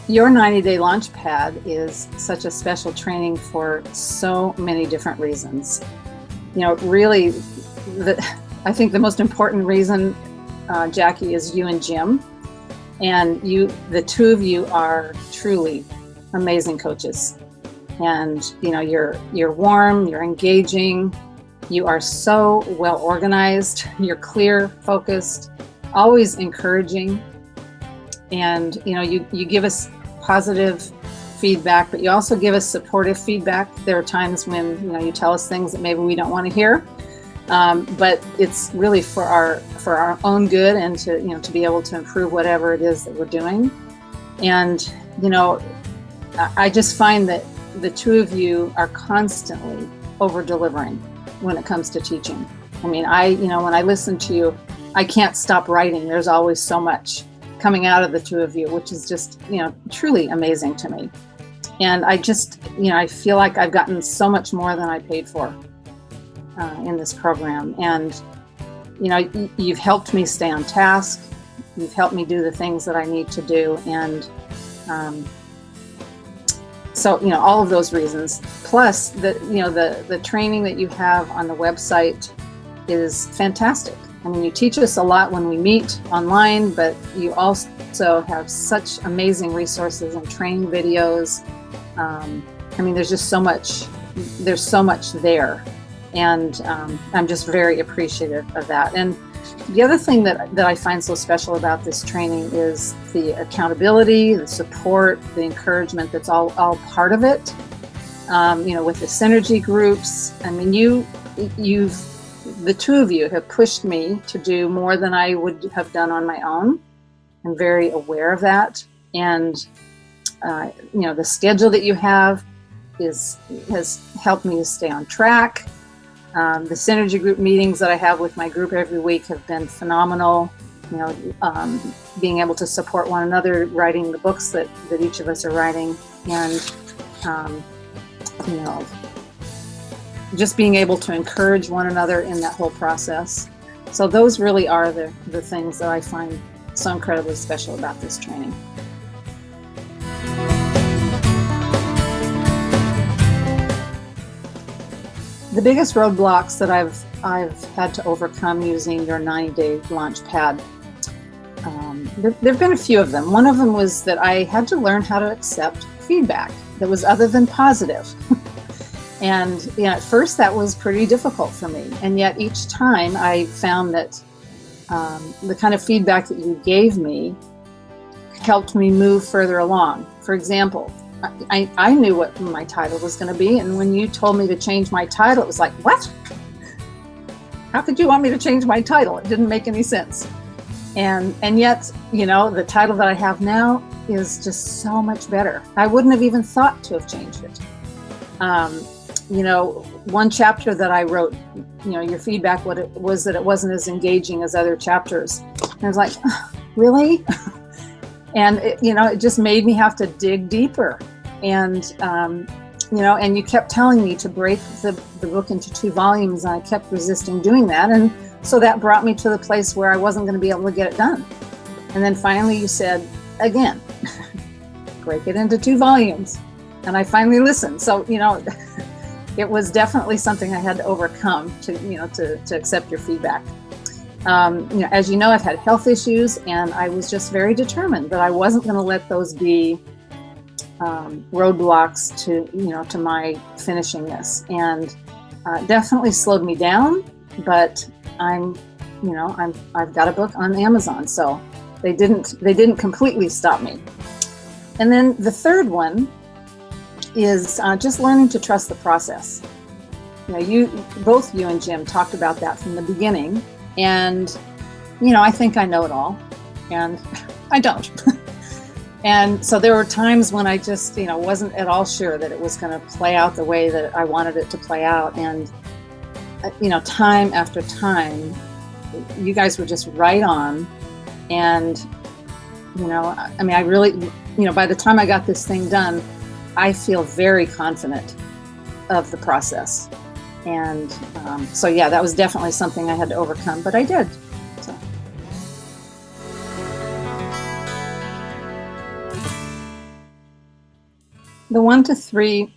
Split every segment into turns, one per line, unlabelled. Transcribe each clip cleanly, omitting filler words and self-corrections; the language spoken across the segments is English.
Your 90-day launch pad is such a special training for so many different reasons. Really, I think the most important reason, Jackie, is you and Jim. And the two of you are truly amazing coaches. And you're warm, you're engaging, you are so well organized, you're clear, focused, always encouraging. And you give us positive feedback, but you also give us supportive feedback. There are times when you tell us things that maybe we don't want to hear, but it's really for our own good and to be able to improve whatever it is that we're doing. And I just find that the two of you are constantly over delivering when it comes to teaching. I mean, when I listen to you, I can't stop writing. There's always so much coming out of the two of you, which is just, truly amazing to me. And I just, I feel like I've gotten so much more than I paid for in this program. And, you've helped me stay on task. You've helped me do the things that I need to do. And so, all of those reasons, plus the training that you have on the website is fantastic. I mean, you teach us a lot when we meet online, but you also have such amazing resources and training videos. There's just so much, there. And I'm just very appreciative of that. And the other thing that I find so special about this training is the accountability, the support, the encouragement that's all part of it. With the synergy groups, I mean, the two of you have pushed me to do more than I would have done on my own. I'm very aware of that. And, the schedule that you have has helped me to stay on track. The synergy group meetings that I have with my group every week have been phenomenal. Being able to support one another, writing the books that each of us are writing, and, just being able to encourage one another in that whole process. So those really are the things that I find so incredibly special about this training. The biggest roadblocks that I've had to overcome using your 90-day launch pad, there have been a few of them. One of them was that I had to learn how to accept feedback that was other than positive. And at first that was pretty difficult for me. And yet each time I found that the kind of feedback that you gave me helped me move further along. For example, I knew what my title was going to be. And when you told me to change my title, it was like, what? How could you want me to change my title? It didn't make any sense. And yet, the title that I have now is just so much better. I wouldn't have even thought to have changed it. One chapter that I wrote, your feedback was that it wasn't as engaging as other chapters. And I was like, really? And it just made me have to dig deeper. And, and you kept telling me to break the book into 2 volumes, and I kept resisting doing that. And so that brought me to the place where I wasn't going to be able to get it done. And then finally you said, again, break it into 2 volumes. And I finally listened. So, it was definitely something I had to overcome to accept your feedback. As you know, I've had health issues, and I was just very determined that I wasn't going to let those be roadblocks to my finishing this. And definitely slowed me down, but I've got a book on Amazon, so they didn't completely stop me. And then the third one is just learning to trust the process. Both you and Jim talked about that from the beginning, and I think I know it all, and I don't. And so there were times when I just wasn't at all sure that it was going to play out the way that I wanted it to play out. And time after time, you guys were just right on. And I really, by the time I got this thing done, I feel very confident of the process. And so yeah, that was definitely something I had to overcome, but I did. So. The 1 to 3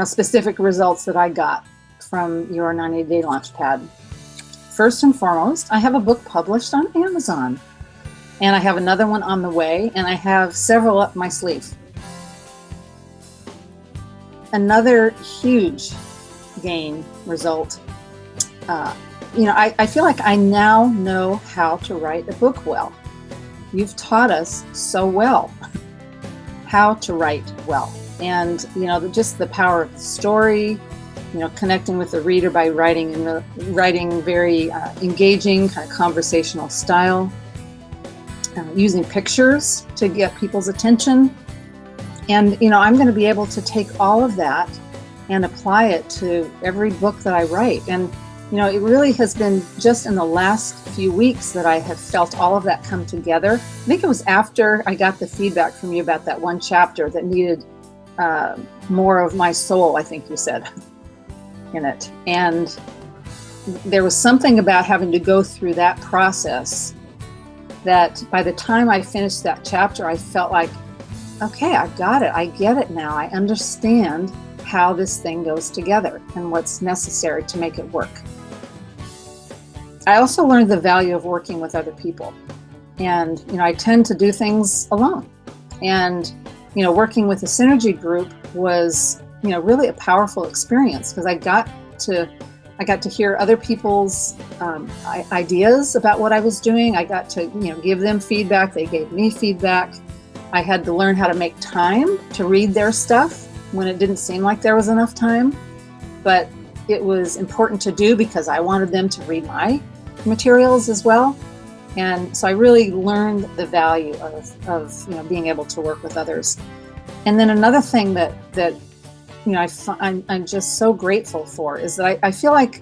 specific results that I got from your 90-day launch pad. First and foremost, I have a book published on Amazon, and I have another one on the way, and I have several up my sleeve. Another huge gain result, I feel like I now know how to write a book well. You've taught us so well how to write well. And, just the power of the story, connecting with the reader by writing very engaging, kind of conversational style, using pictures to get people's attention. And, I'm going to be able to take all of that and apply it to every book that I write. And, it really has been just in the last few weeks that I have felt all of that come together. I think it was after I got the feedback from you about that one chapter that needed more of my soul, I think you said, in it. And there was something about having to go through that process that by the time I finished that chapter, I felt like, okay, I got it. I get it now. I understand how this thing goes together and what's necessary to make it work. I also learned the value of working with other people. And, I tend to do things alone. And, working with a synergy group was, really a powerful experience because I got to hear other people's ideas about what I was doing. I got to, give them feedback. They gave me feedback. I had to learn how to make time to read their stuff when it didn't seem like there was enough time. But it was important to do because I wanted them to read my materials as well. And so I really learned the value of being able to work with others. And then another thing that I'm just so grateful for is that I feel like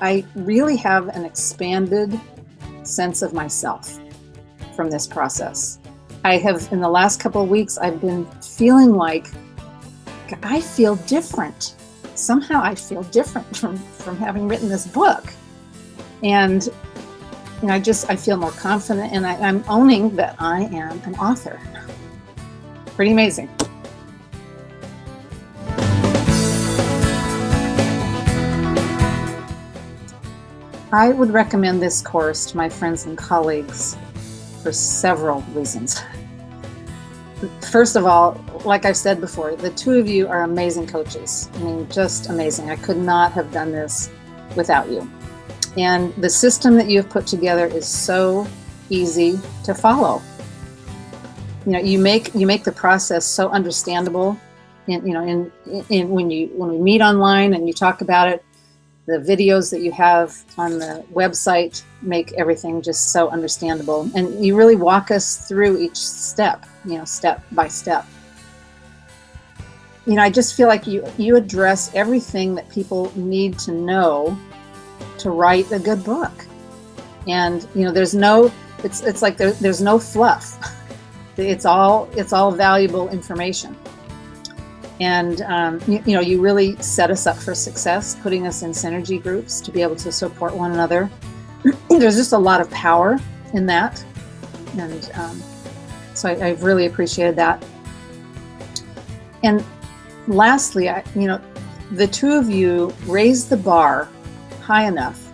I really have an expanded sense of myself from this process. I have, in the last couple of weeks, I've been feeling like I feel different. Somehow I feel different from having written this book. And I feel more confident, and I'm owning that I am an author. Pretty amazing. I would recommend this course to my friends and colleagues for several reasons. First of all, like I've said before, the two of you are amazing coaches. I mean, just amazing. I could not have done this without you. And the system that you've put together is so easy to follow. You make the process so understandable. When we meet online and you talk about it, the videos that you have on the website make everything just so understandable. And you really walk us through each step, step by step. I just feel like you address everything that people need to know to write a good book. And there's no fluff. It's all valuable information. And you really set us up for success, putting us in synergy groups to be able to support one another. There's just a lot of power in that. And so I've really appreciated that. And lastly, the two of you raised the bar high enough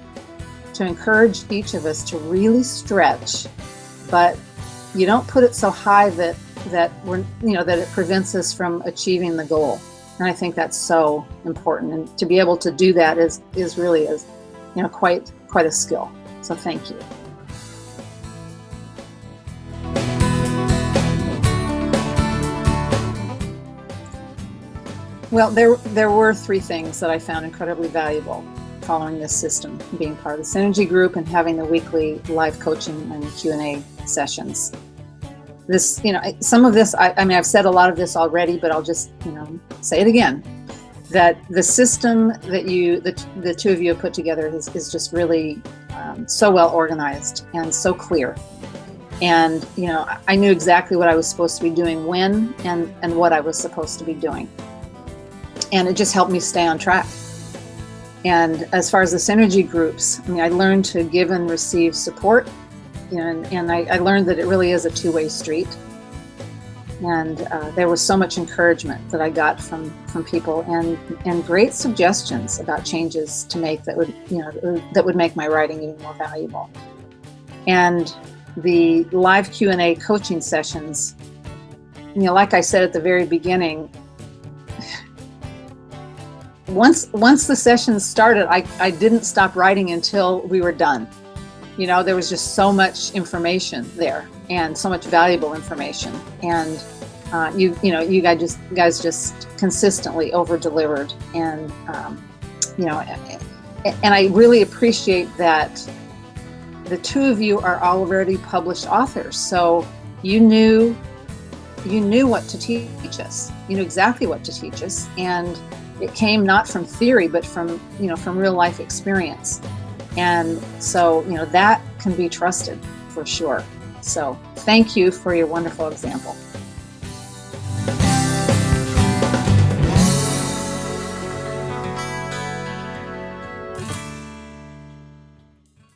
to encourage each of us to really stretch, but you don't put it so high that it prevents us from achieving the goal. And I think that's so important. And to be able to do that is really quite a skill. So thank you. Well, there were 3 things that I found incredibly valuable following this system, being part of the Synergy group and having the weekly live coaching and Q&A sessions. This, some of this, I've said a lot of this already, but I'll just, say it again, that the system that the two of you have put together is just really so well organized and so clear. And, I knew exactly what I was supposed to be doing when and what I was supposed to be doing. And it just helped me stay on track. And as far as the synergy groups, I learned to give and receive support, and I learned that it really is a two-way street. And there was so much encouragement that I got from people, and great suggestions about changes to make that would make my writing even more valuable. And the live Q&A coaching sessions, like I said at the very beginning, once the sessions started, I didn't stop writing until we were done. There was just so much information there, and so much valuable information, and you guys just consistently over-delivered, and and I really appreciate that the two of you are already published authors, so you knew what to teach us. You knew exactly what to teach us, and it came not from theory, but from real life experience. And so, that can be trusted for sure. So thank you for your wonderful example.